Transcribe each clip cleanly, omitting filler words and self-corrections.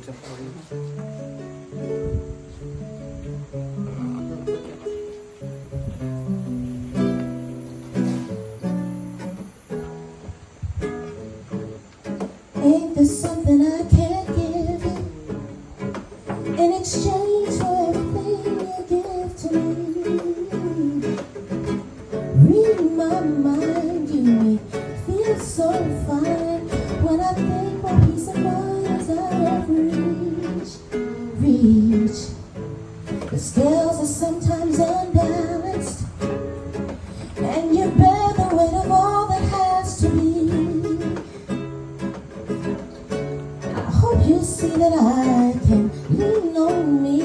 escucha favorito. Ain't there something I can't give you in exchange for everything you give to me? Read my mind, you make me feel so fine. When I think my peace of mind is out of reach. The scales are sometimes unbalanced, and you bear the weight of all that has to be. You see that I can lean on me,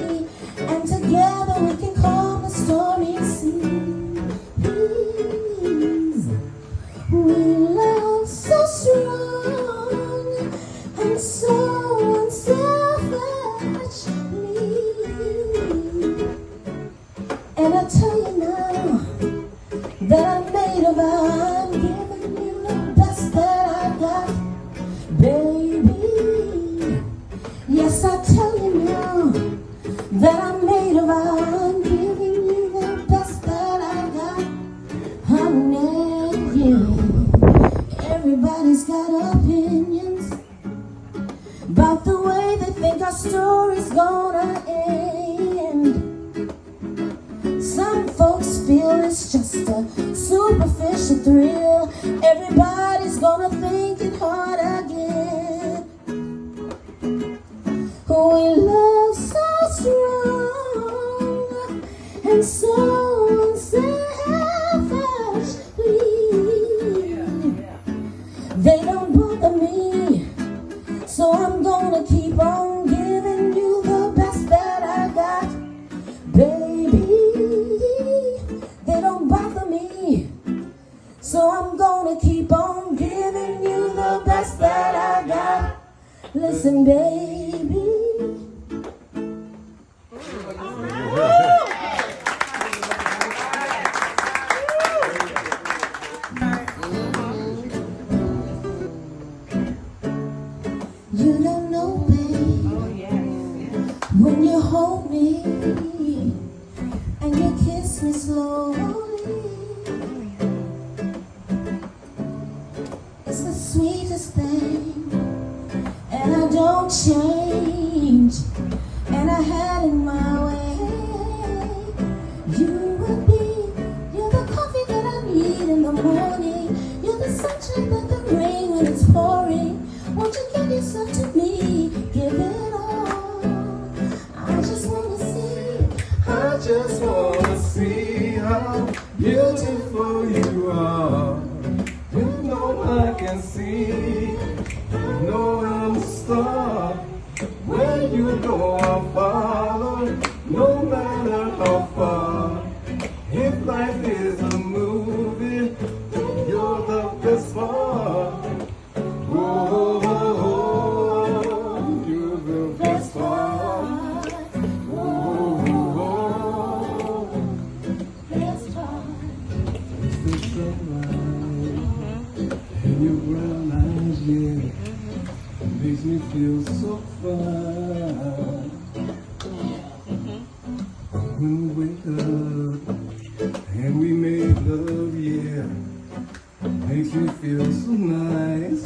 and together we can calm the stormy sea. Please, we love so strong and so unselfishly. And I tell you now that I made a vow, I'm giving you the best that I got, baby. Yes, I tell you now that I made a vow, I'm giving you the best that I got, honey, yeah. Everybody's got opinions about the way they think our story's gonna end. Some folks feel it's just a superficial thrill. Everybody's gonna think it hard again. We love so strong and so unselfishly. They don't bother me, so I'm gonna keep on giving you the best that I got, baby. They don't bother me, so I'm gonna keep on giving you the best that I got. Listen, baby. You don't know, babe, when you hold me and you kiss me slowly, it's the sweetest thing, and I don't change, and I had it my way. You and me, you're the coffee that I need in the morning, you're the sunshine that can rain when it's pouring. Won't you give yourself to me, give it all. I just wanna see how beautiful you are. You know I can see, you know I'm a star. Where you go I'll follow, no matter how far. If life is a movie, you're the best part. Whoa, you're the best part. Whoa, best part. it's the sunlight and your brown eyes, yeah, makes me feel so fine. When we wake up and we make love, yeah, makes me feel so nice.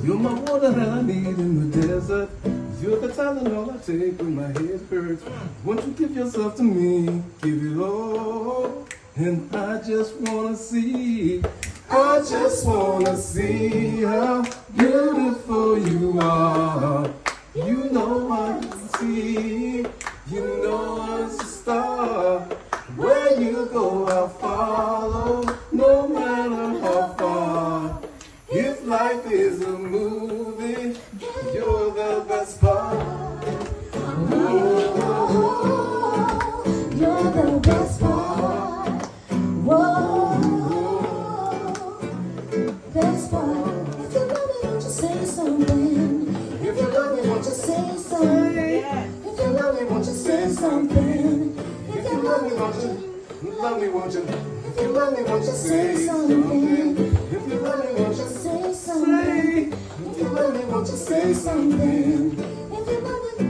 You're my water that I need in the desert. You're the Tylenol I take when my head hurts. Won't you give yourself to me, give it all. And I just wanna see how beautiful you are. You know I can see, you know I'm a star. Where you go I'll follow, no matter how far. If life is a movie, you're the best part. You're the best part. Whoa, best part. If you love me, won't you say something? If you love me, won't you say something? If you love me, won't you say something? If you love me, won't you? Love me, won't you? If you love me, won't you say something? If you love me, won't you? Say something. If you love me, won't you? won't you say something? If you love me,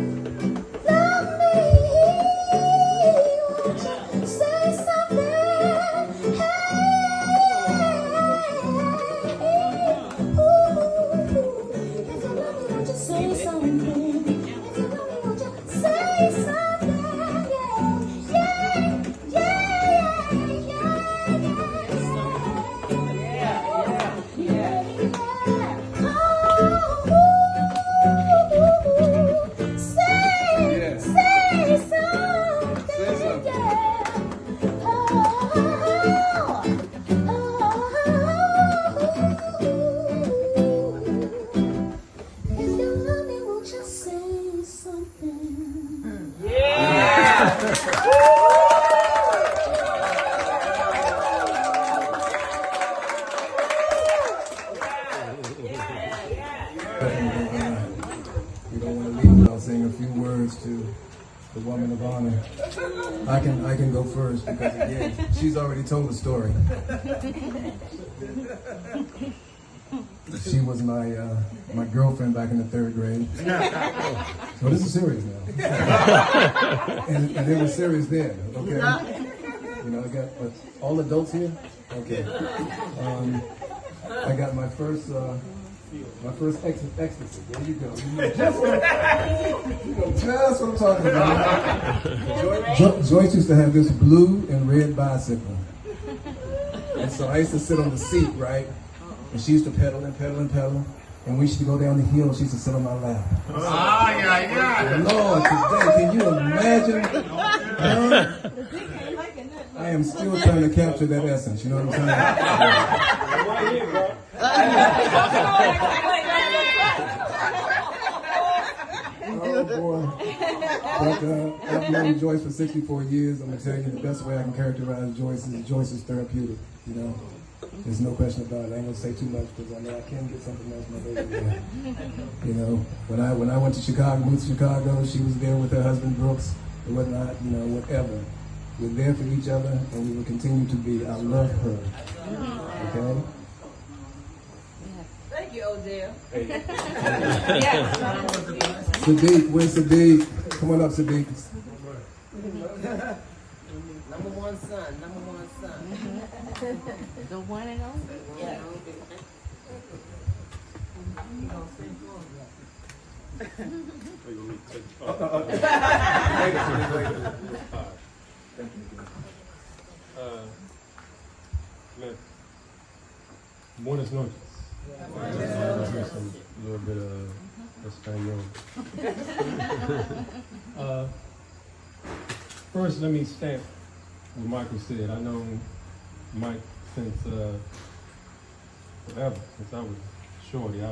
won't you say something? If you love me, won't you say something? If you love me, won't you say something? The woman of honor. I can go first because again, she's already told the story. She was my girlfriend back in the 3rd grade. So this is serious now. and it was serious then, okay? You know, I got all adults here? Okay. I got my first ecstasy. There you go. You know just what I'm talking about. Joyce used to have this blue and red bicycle. And so I used to sit on the seat, right? And she used to pedal and pedal and pedal. And we used to go down the hill, she used to sit on my lap. Lord, today, can you imagine? I am still trying to capture that essence, you know what I'm saying? Oh boy. But I've known Joyce for 64 years. I'm going to tell you the best way I can characterize Joyce is therapeutic, you know. There's no question about it. I ain't gonna say too much because I know I can get something else my baby. You know, when I went to Chicago, moved to Chicago, she was there with her husband Brooks and whatnot. You know, whatever. We're there for each other, and we will continue to be. I love her. Okay. Thank you, Odell. Sadiq, where's Sadiq? Come on up, Sadiq. Number one son. The one and only? Yeah. Buenas noches. A little bit of Espanol. First, let me stamp what Michael said. I know Mike since forever, since I was shorty.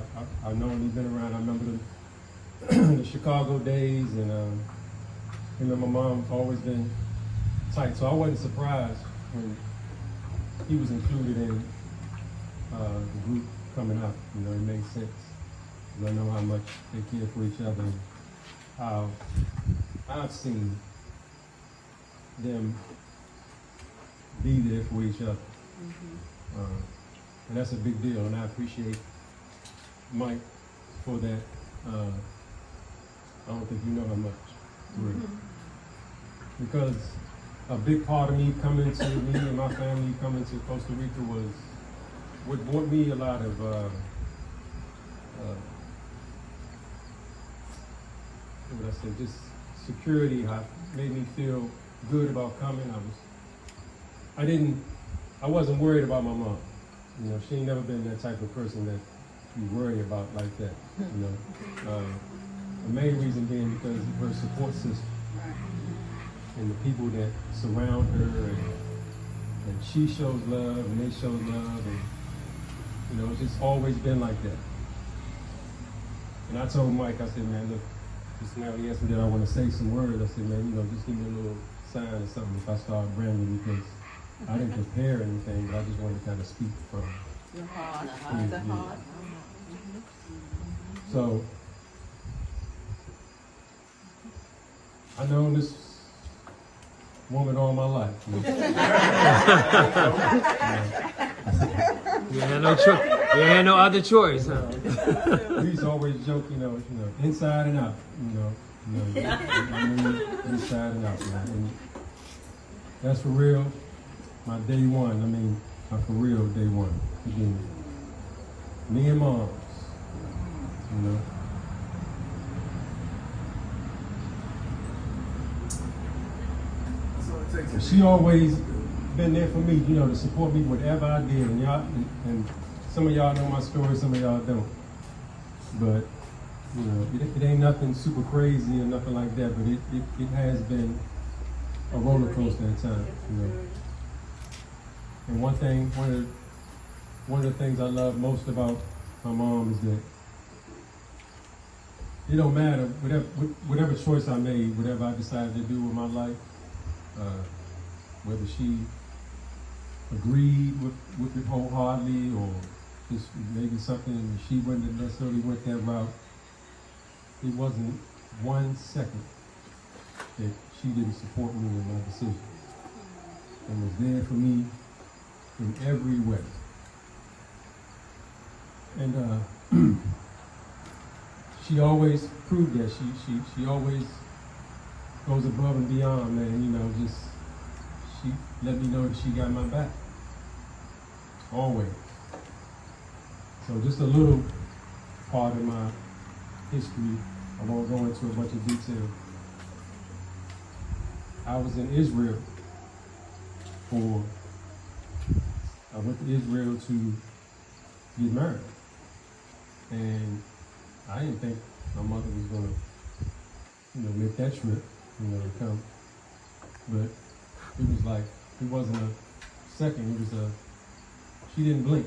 I've known he's been around. I remember the Chicago days, and him and my mom have always been tight. So I wasn't surprised when he was included in the group coming up. You know, it made sense. I know how much they care for each other, and how I've seen them be there for each other. And that's a big deal, and I appreciate Mike for that. I don't think you know how much, really. Because a big part of me coming to me and my family coming to Costa Rica was what brought me a lot of what would I say, just security. Made me feel good about coming. I wasn't worried about my mom. You know, she ain't never been that type of person that you worry about like that. You know, the main reason being because of her support system and the people that surround her, and she shows love and they show love, and you know, it's just always been like that. And I told Mike, I said, man, look, just now he asked me that I want to say some words. I said, man, you know, just give me a little sign or something if I start rambling, because I didn't prepare anything, but I just wanted to kind of speak from Your heart, the heart. So, I known this woman all my life. You know? You had no choice. You had no other choice, huh? We used to always joke, inside and out, I mean, inside and out, man. And that's for real. My day one, my for real day one. Again, me and Mom's, And she always been there for me, to support me whatever I did. And y'all, and some of y'all know my story, some of y'all don't. But, it ain't nothing super crazy or nothing like that, but it has been a roller coaster at times, And one of the things I love most about my mom is that it don't matter, whatever choice I made, whatever I decided to do with my life, whether she agreed with it wholeheartedly or just maybe something and she wouldn't have necessarily went that route, it wasn't 1 second that she didn't support me in my decision and was there for me in every way. And she always proved that. She always goes above and beyond, man. She let me know that she got my back. Always. So just a little part of my history. I won't go into a bunch of detail. I was in Israel I went to Israel to get married. And I didn't think my mother was gonna, make that trip, to come. But it was like, it wasn't a second, it was she didn't blink.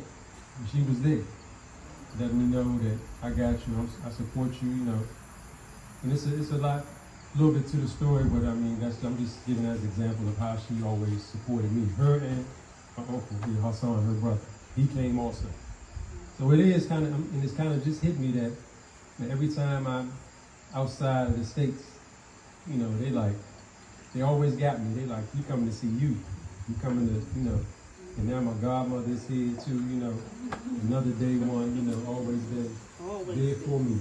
She was there, letting me know that I got you, I support you, And it's a little bit to the story, but I'm just giving as an example of how she always supported me. Her and my uncle, her son, her brother, he came also. So it is kind of, and it's kind of just hit me that every time I'm outside of the States, they always got me. They like, we coming to see you. You coming to, and now my godmother is here too, another day one, always been there for me,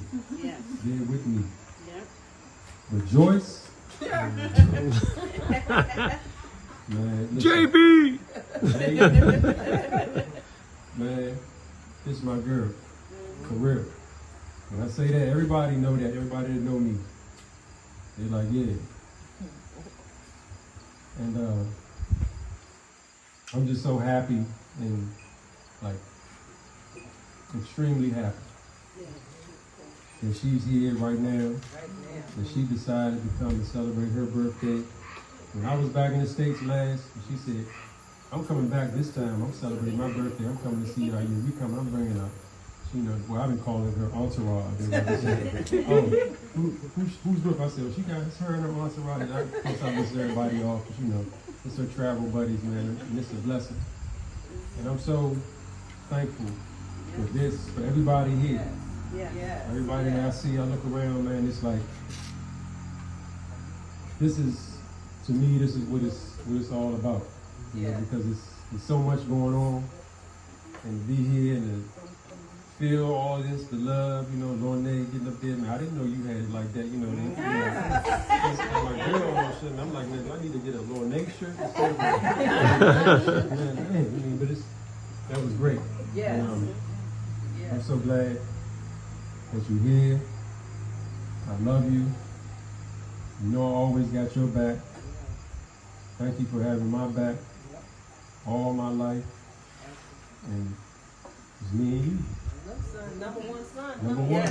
there with me. Yep. But Joyce, man, JB! Man, this is my girl, for real. When I say that, everybody know that. Everybody that know me, they like, yeah. And I'm just so happy and extremely happy that she's here right now. That she decided to come and celebrate her birthday. When I was back in the States last, she said, I'm coming back this time. I'm celebrating my birthday. I'm coming to see you. You coming? I'm bringing up. I've been calling her entourage. Who's group? I said, well, she got her and her entourage. And of course, I list everybody off because, it's her travel buddies, man. And it's a blessing. And I'm so thankful for this, for everybody here. Everybody that I see, I look around, man, it's like, to me, this is what it's all about. Because it's so much going on. And to be here and to feel all this, the love, Lorne getting up there, man. I didn't know you had it like that, I'm like, girl, all of a sudden, I'm like, man, I need to get a Lorne shirt instead of man, but that was great. Yes. I'm so glad that you're here. I love you. I always got your back. Thank you for having my back all my life. And it's me and you. Number one son. Number one.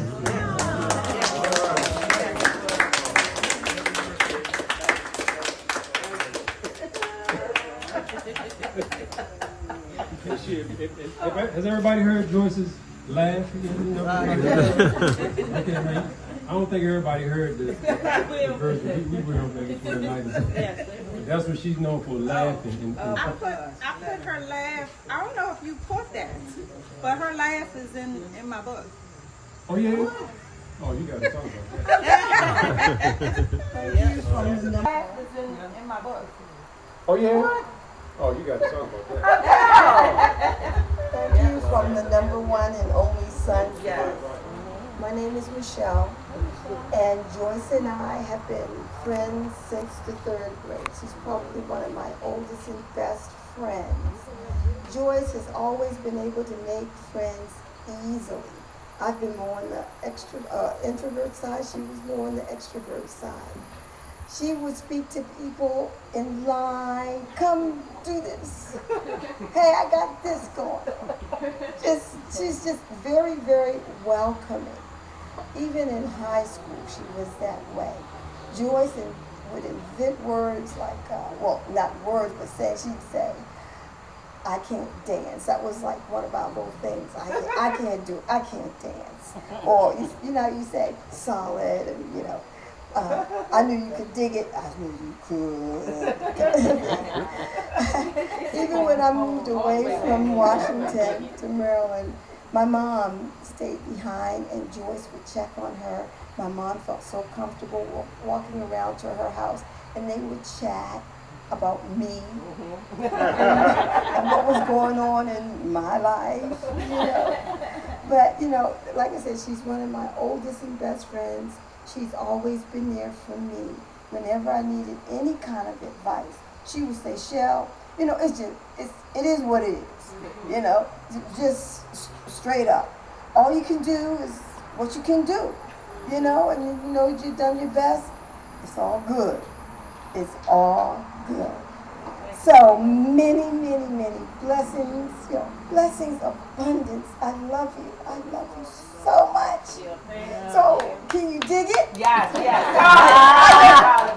Has everybody heard Joyce's laugh? Okay, man. I don't think everybody heard the version. We will maybe for the night. That's what she's known for, laughing. I put her laugh. I don't know if you put that, but her laugh is in my book. Oh yeah. Oh, you got to talk about that. Her laugh is in my book. Oh yeah. Oh, you got to talk about that. Thank you from the #1 and only son. Yes. My name is Michelle, and Joyce and I have been friends since the 3rd grade. She's probably one of my oldest and best friends. Joyce has always been able to make friends easily. I've been more on the introvert side. She was more on the extrovert side. She would speak to people in line, come do this. Hey, I got this going. She's just very, very welcoming. Even in high school, she was that way. Joyce would invent words like, well, not words, but she'd say, I can't dance. That was like one of our little things. I can't dance. Or, you say solid, and, I knew you could dig it. I knew you could. Even when I moved away from Washington to Maryland, my mom stayed behind and Joyce would check on her. My mom felt so comfortable walking around to her house, and they would chat about me and what was going on in my life, But, like I said, she's one of my oldest and best friends. She's always been there for me. Whenever I needed any kind of advice, she would say, Shell, it is what it is, just straight up. All you can do is what you can do, and you've done your best. It's all good. It's all good. So many, many, many blessings, blessings, abundance. I love you. I love you so much. So, can you dig it? Yes.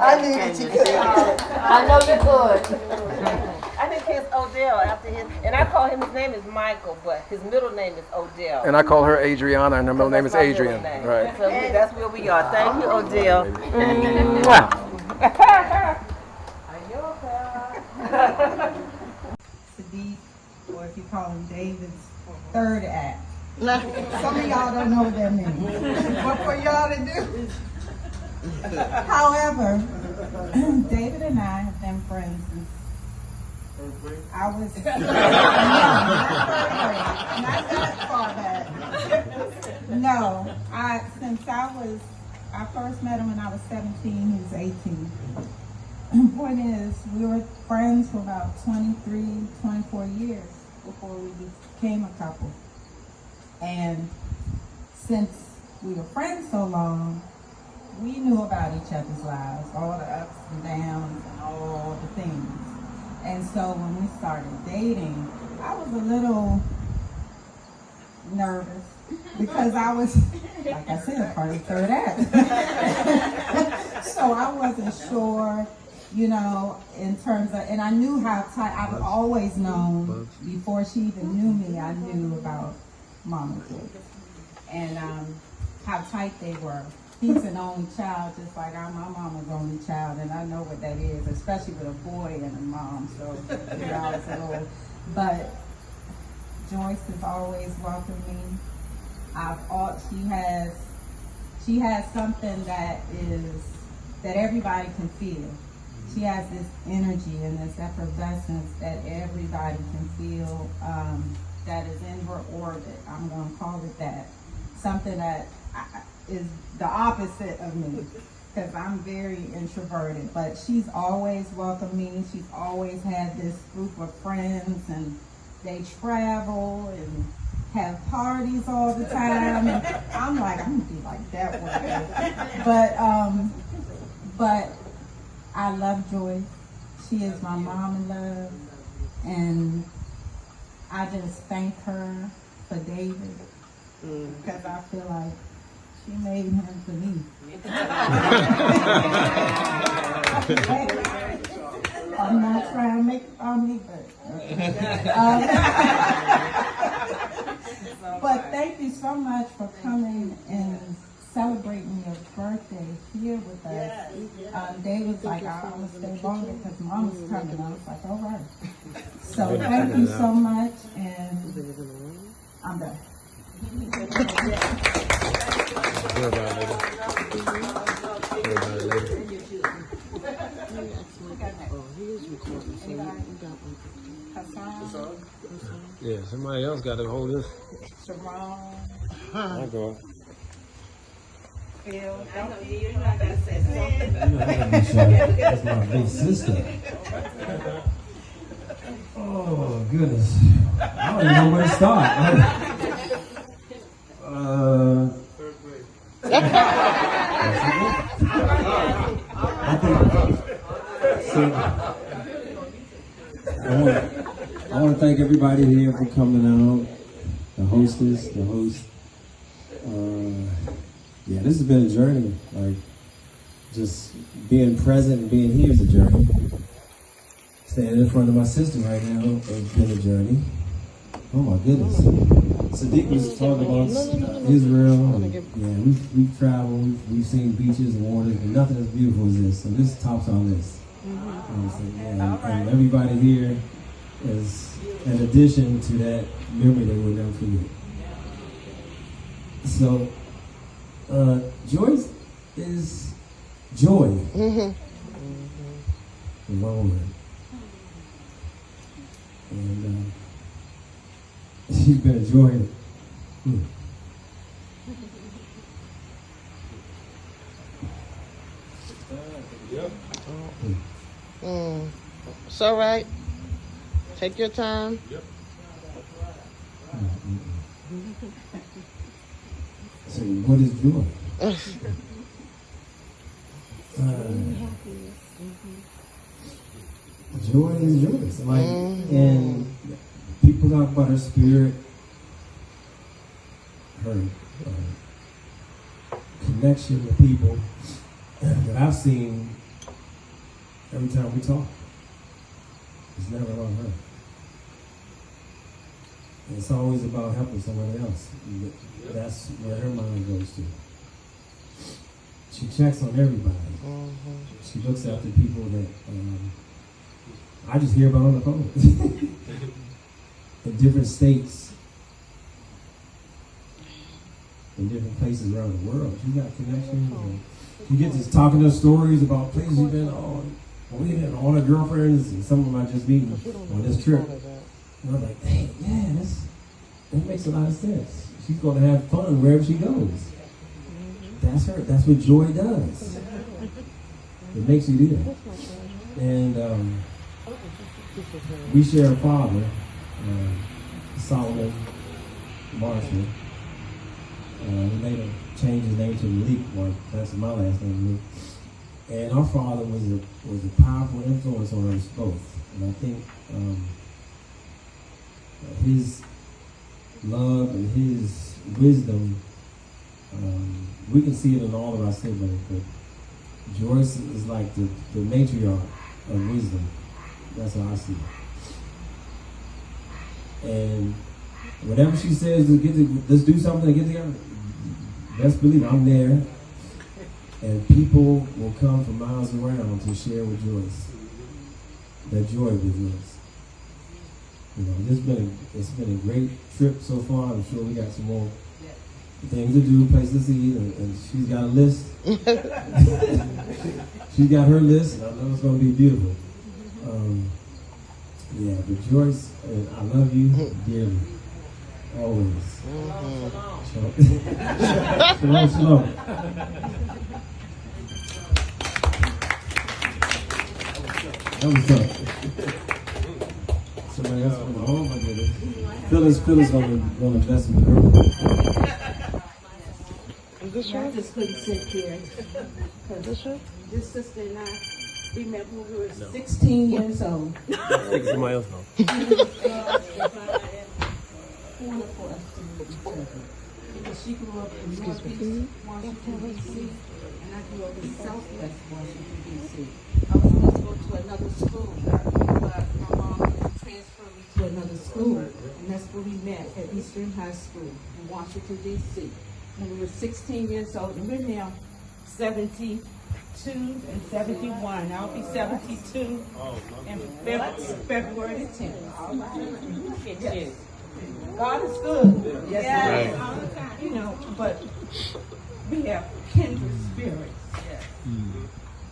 I knew that you could. I know you could. I think it's Odell after his, and I call him, his name is Michael, but his middle name is Odell. And I call her Adriana, and her middle name is That's my middle Adrian. name. Right. So that's where we are. Thank you, Odell. Sadiq, or if you call him David's third act. Some of y'all don't know what that means. But for y'all to do. However, David and I have been friends since I was young, not that far back. No, I first met him when I was 17, he was 18. The point is, we were friends for about 23, 24 years before we became a couple. And since we were friends so long, we knew about each other's lives, all the ups and downs and all the things. And so when we started dating, I was a little nervous because I was, like I said, part of the third act. So I wasn't sure, in terms of, and I knew how tight, I've always known, before she even knew me, I knew about Mama Joyce and how tight they were. He's an only child, just like my mama's only child, and I know what that is, especially with a boy and a mom. So, it's a little. But Joyce has always welcomed me. She has something that everybody can feel. She has this energy and this effervescence that everybody can feel. That is in her orbit. I'm going to call it that. Something that is the opposite of me, because I'm very introverted, but she's always welcomed me. She's always had this group of friends, and they travel and have parties all the time, and I'm like, I'm gonna be like that one day. But I love Joyce. She is my mom in love, and I just thank her for David, because I feel like she made him for me. I'm not trying to make it on me, but thank you so much for coming and celebrating your birthday here with us. Dave was like, I'm going to stay longer because Mama's coming. I was like, all right. So thank you so much, and I'm done. Hear about it later. Oh, he is recording, so you got one. Hassan, Yeah, somebody else got to hold this. Sharon, I go. Phil. That's my big sister. Oh, goodness. I don't even know where to start. I think so. I want to thank everybody here for coming out. The hostess, the host. Yeah, this has been a journey. Like, just being present and being here is a journey. Standing in front of my sister right now has been a journey. Oh my goodness. Sadiq was talking about Israel. And, yeah, we've traveled, we've seen beaches and waters, but nothing as beautiful as this. So this tops our list. And everybody here is an addition to that memory that we'll never forget. So, Joyce is joy. In one word. And she's been a joy. It's all right. Take your time. So what is joy? Joy is joy. Like, and people talk about her spirit, her connection with people that I've seen every time we talk. It's never about her. And it's always about helping someone else. That's where her mind goes to. She checks on everybody. She looks after people that I just hear about on the phone. In different states, in different places around the world. She's got connections. And you get to talking to stories about places you've been on. We had all her girlfriends, and some of them I just meeting on this trip. And I'm like, dang, yeah, that makes a lot of sense. She's going to have fun wherever she goes. That's her. That's what joy does. It makes you do that. And we share a father, Solomon Marshall. He later changed his name to Malik. That's my last name, Malik. And our father was a powerful influence on us both. And I think his love and his wisdom, we can see it in all of our siblings, but Joyce is like the matriarch of wisdom. That's how I see it. And whatever she says, let's do something and get together, best believe I'm there. And people will come from miles around to share with Joyce. That joy with Joyce. You know, it's been a great trip so far. I'm sure we got some more things to do, places to eat, and she's got a list. She's got her list, and I know it's going to be beautiful. Yeah, but Joyce, I love you dearly. Always. Shalom, shalom. That was tough. Somebody else went home, I did it. Phyllis gonna invest in her. Is this right? I just couldn't sit here. This sister and I, we met when we were 16 years old. Take somebody else home. Wonderful us to meet each other. Because she grew up in Northeast Washington, D.C., and I grew up in Southwest Washington, D.C. I was going to go to another school, but my mom transferred me to another school, and that's where we met at Eastern High School in Washington, D.C. When we were 16 years old, and we're now 72 and 71. I'll be 72 in February the 10th. Yes. God is good. Yes, all the time. You know, but we have kindred spirits.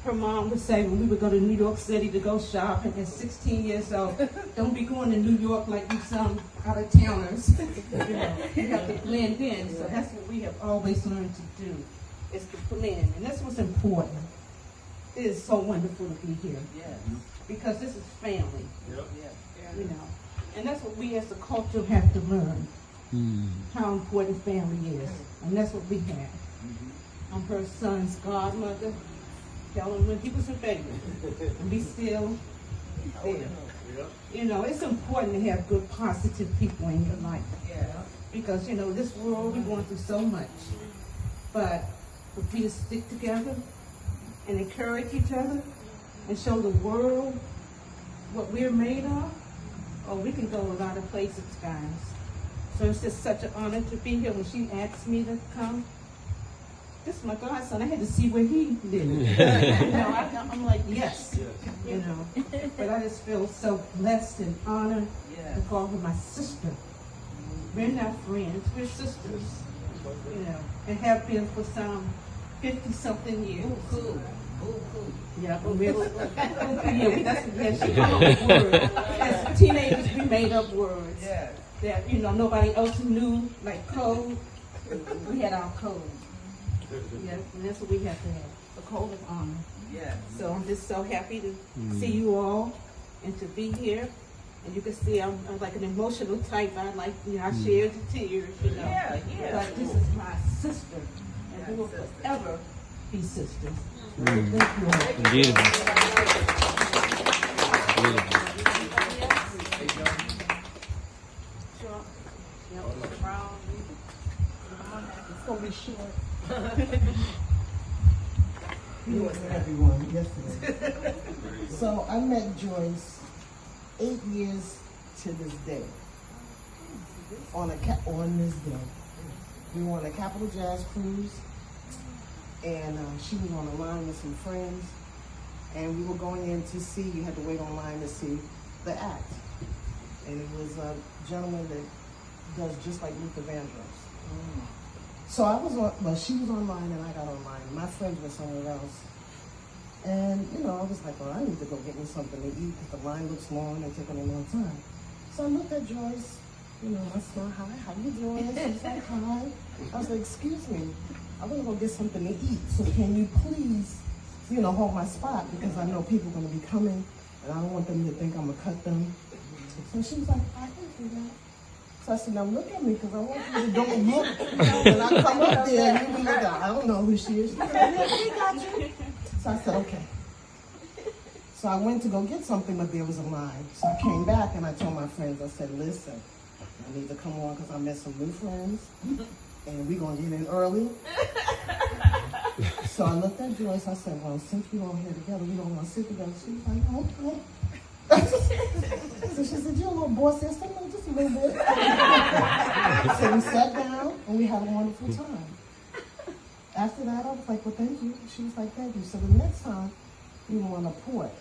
her mom would say when we would go to New York City to go shopping at 16 years old, don't be going to New York like you some out-of-towners. You have to blend in. So that's what we have always learned to do, is to blend. And that's what's important. It is so wonderful to be here. Yes. Because this is family. Yep. You know. And that's what we as a culture have to learn. How important family is. And that's what we have. I'm her son's godmother. Tell him when he was a baby. And be still there. You know, it's important to have good, positive people in your life. Because, you know, this world, we're going through so much. But if we just stick together and encourage each other and show the world what we're made of, oh, we can go a lot of places, guys. So it's just such an honor to be here. When she asked me to come, this is my godson. I had to see where he lived. I'm like, yes, you know. But I just feel so blessed and honored to call her my sister. We're not friends, we're sisters, you know, and have been for some 50-something years. Cool. Yeah, but she came up with words. As teenagers, we made up words that, you know, nobody else knew, like code. We had our code. Yeah, and that's what we have to have, the code of honor. So I'm just so happy to see you all and to be here. And you can see I'm like an emotional type. I like, you know, I share the tears, you know. But this is my sister, and we will forever be sisters. Thank you. Beautiful. It's gonna be short. Everyone yesterday. So I met Joyce 8 years to this day. On this day, we were on a Capital Jazz cruise, and she was on a line with some friends, and we were going in to see. You had to wait online to see the act, and it was a gentleman that does just like Luther Vandross. So I was on, well, she was online and I got online. My friends were somewhere else. And, you know, I was like, well, I need to go get me something to eat because the line looks long and taking a long time. So I looked at Joyce, you know, I said, hi, how you doing? She's like, hi. I was like, excuse me, I want to go get something to eat. So can you please, you know, hold my spot because I know people are going to be coming and I don't want them to think I'm going to cut them. So she was like, I can do that. So I said, now look at me, because I want you to don't look. When I come up there, you be like, I don't know who she is. She said, yeah, we got you. So I said, okay. So I went to go get something, but there was a line. So I came back and I told my friends, I said, listen, I need to come on because I met some new friends, and we're going to get in early. So I looked at Joyce, I said, well, since we're all here together, we don't want to sit together. She was like, okay. So she said, you're a little bossy. I said, no, just a little bit. So we sat down and we had a wonderful time. After that, I was like, well, thank you. She was like, thank you. So the next time, we were on a port.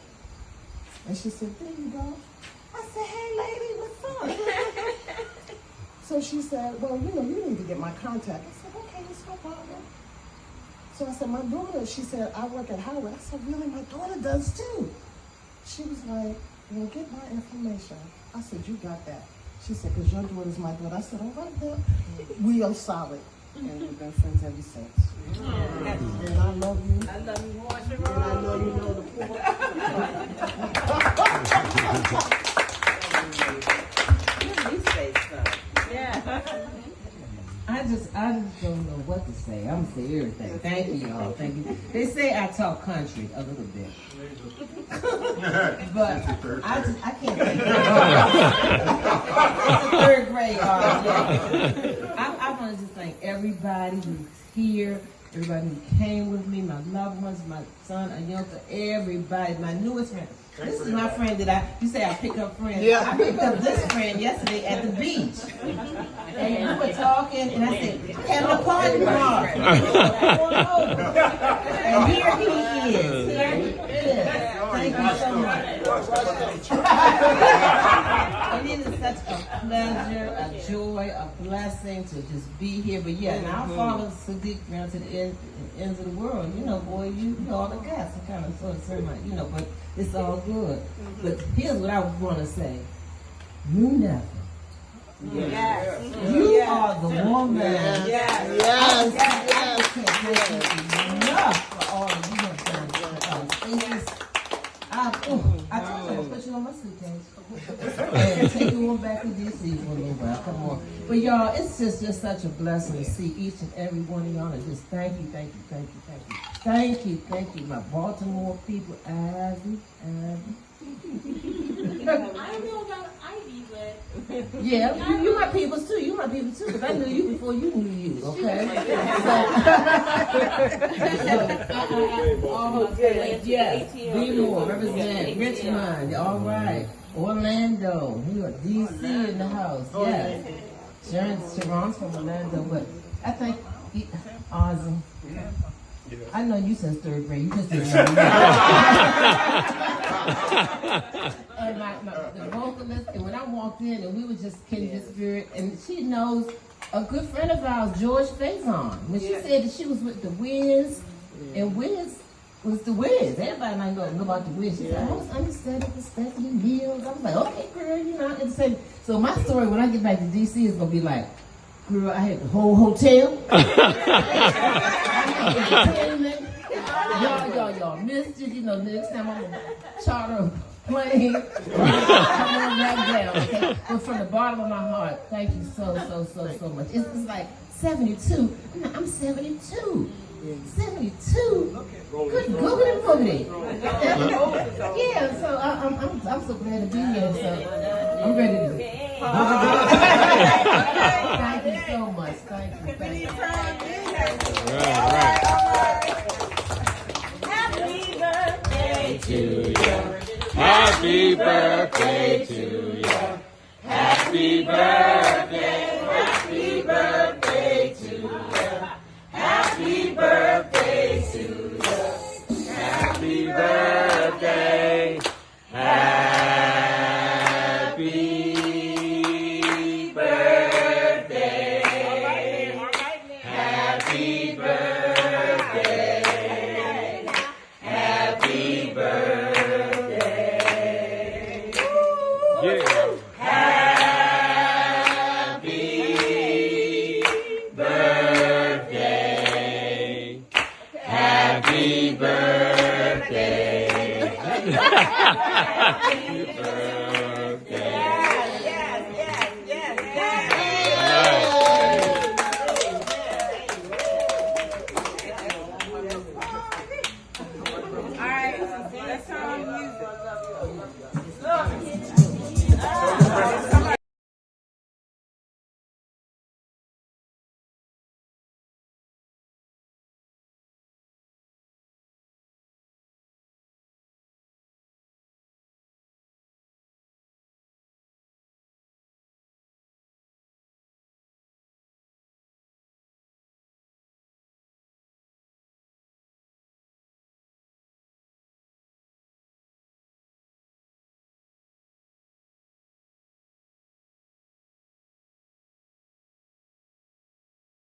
And she said, there you go. I said, hey, lady, what's up? So she said, well, you know, you need to get my contact. I said, okay, it's no problem. So I said, my daughter, she said, I work at Howard. I said, really, my daughter does too. She was like, well, get my information. I said, you got that. She said, because your daughter's my daughter. I said, all right, then. We are solid. And we've been friends ever since. And I love you. I love you more, And I know you know the poor. I just don't know what to say. I'm gonna say everything. Thank you, y'all. Thank you. They say I talk country a little bit, but I can't think. It's the third grade. I want to just thank everybody who's here, everybody who came with me, my loved ones, my son, Ayunta, everybody, my newest friend. This is my friend that you say I pick up friends. Yeah. I picked up this friend yesterday at the beach. And we were talking, and I said, having a party tomorrow. And here he is. Here he is. Thank you so much. And it is such such a pleasure, a joy, a blessing to just be here. But yeah, now Father Sadiq down to the ends of the world. You know, boy, you all the gas and kind of sort of you know, but it's all good. But here's what I want to say. You never. Yes. You are the woman. Yes. I can't thank you enough for all that you have done. I told you I'll put you on my suitcase and take you on back to DC for a little while. Come on. But y'all, it's just such a blessing to see each and every one of y'all, and just thank you. My Baltimore people, Abby. I know about Ivy, but Yeah, you my peoples too. You my people too, because I knew you before you knew you. Okay. Yes, be more represent Richmond. All right, Orlando. You got DC in the house. Yes, Sharon's from Orlando, but I think Ozzy. I know you since third grade. You just didn't know. And the vocalist, and when I walked in, and we were just kindred spirit, and she knows a good friend of ours, George Faison. When she said that she was with the Wiz, and Wiz was the Wiz. Everybody might know about the Wiz. She said, I was understudied for Stephanie Mills. I was like, okay, girl, you know. And so my story when I get back to DC is gonna be like, girl, I had the whole hotel. Y'all missed it. You know, next time I'm gonna charter a plane. Come on back down, okay? But from the bottom of my heart, thank you so much. It's like 72. I'm 72. 72. Good googly boogly. Yeah, so I'm so glad to be here. So I'm ready to. Thank you so much. Thank you. Right. Happy birthday to you. Happy birthday, happy birthday to you. Happy birthday to you. Happy birthday. Happy birthday. Happy birthday. Happy birthday. Yeah. Happy birthday. Happy birthday. Happy birthday.